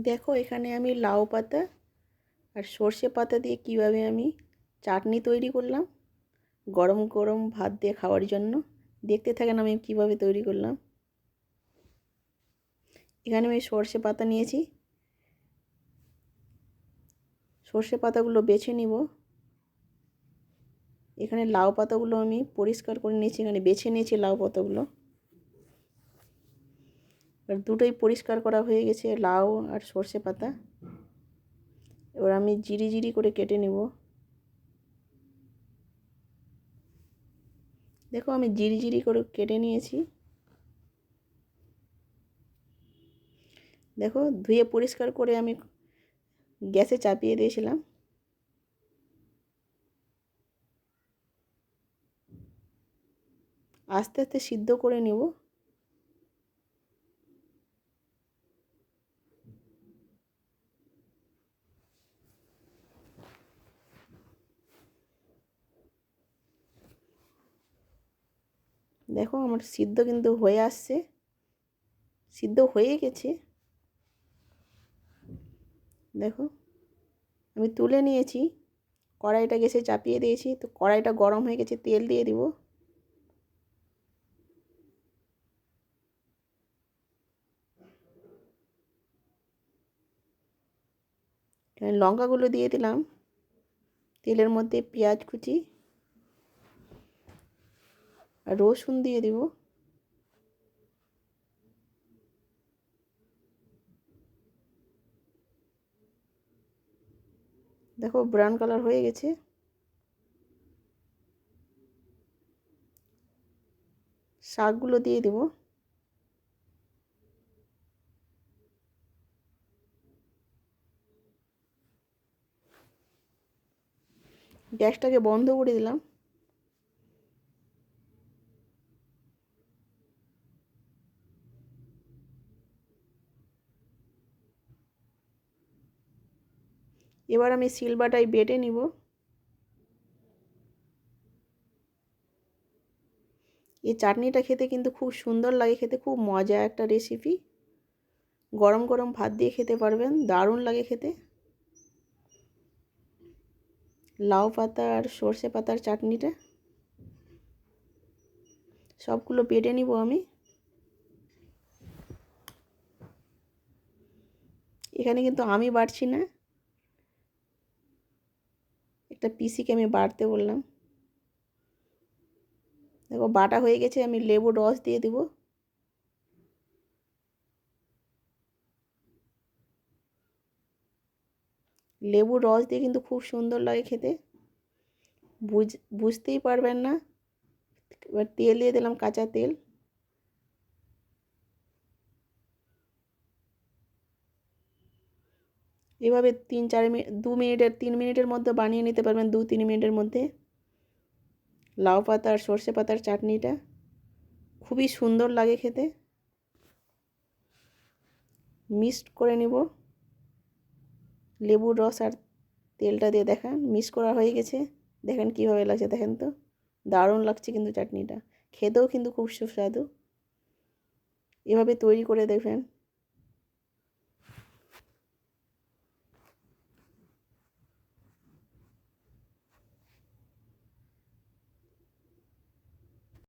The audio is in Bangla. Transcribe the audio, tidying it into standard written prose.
দেখো এখানে আমি লাউ পাতা আর সর্ষে পাতা দিয়ে কিভাবে আমি চাটনি তৈরি করলাম গরম গরম ভাত দিয়ে খাওয়ার জন্য। দেখতে থাকেন আমি কিভাবে তৈরি করলাম। এখানে আমি সর্ষে পাতা নিয়েছি, সর্ষে পাতাগুলো বেছে নিব। এখানে লাউ পাতাগুলো আমি পরিষ্কার করে নিয়েছি, এখানে বেছে নিয়েছি লাউ পাতাগুলো। এবার দুটোই পরিষ্কার করা হয়ে গেছে, লাউ আর সর্ষে পাতা। এবার আমি জিরি জিরি করে কেটে নেব। দেখো আমি জিরি জিরি করে কেটে নিয়েছি। দেখো ধুয়ে পরিষ্কার করে আমি গ্যাসে চাপিয়ে দিয়েছিলাম। আস্তে আস্তে সিদ্ধ করে নেব। দেখো আমার সিদ্ধ কিন্তু হয়ে আসছে, সিদ্ধ হয়ে গেছে। দেখো আমি তুলে নিয়েছি, কড়াইটা গ্যাসে চাপিয়ে দিয়েছি। তো কড়াইটা গরম হয়ে গেছে, তেল দিয়ে দিব। লঙ্কাগুলো দিয়ে দিলাম তেলের মধ্যে, পেঁয়াজ কুচি আর রসুন দিয়ে দিব। দেখো ব্রাউন কালার হয়ে গেছে। শাকগুলো দিয়ে দেব। গ্যাসটাকে বন্ধ করে দিলাম। এবার আমি শিলবাটায় বেটে নিব। এই চাটনিটা খেতে কিন্তু খুব সুন্দর লাগে, খেতে খুব মজা একটা রেসিপি। গরম গরম ভাত দিয়ে খেতে পারবেন, দারুণ লাগে খেতে। লাউ পাতা আর সর্ষে পাতার চাটনিটা সবগুলো বেটে নিব আমি। এখানে কিন্তু আমি বাটছি না, একটা পিসিকে আমি বাটতে বললাম। দেখো বাটা হয়ে গেছে, আমি লেবুর রস দিয়ে দেব। লেবুর রস দিয়ে কিন্তু খুব সুন্দর লাগে খেতে, বুঝতেই পারবেন না। এবার তেল দিয়ে দিলাম, কাঁচা তেল। এভাবে 3 মিনিটের মধ্যে বানিয়ে নিতে পারবেন, 2-3 মিনিটের মধ্যে। লাউ পাতা আর সর্ষে পাতার চাটনিটা খুবই সুন্দর লাগে খেতে। মিক্সড করে নেব লেবুর রস আর তেলটা দিয়ে। দেখেন মিক্স করা হয়ে গেছে, দেখেন কীভাবে লাগছে, দেখেন তো দারুণ লাগছে কিন্তু চাটনিটা, খেতেও কিন্তু খুব সুস্বাদু। এভাবে তৈরি করে দেখবেন।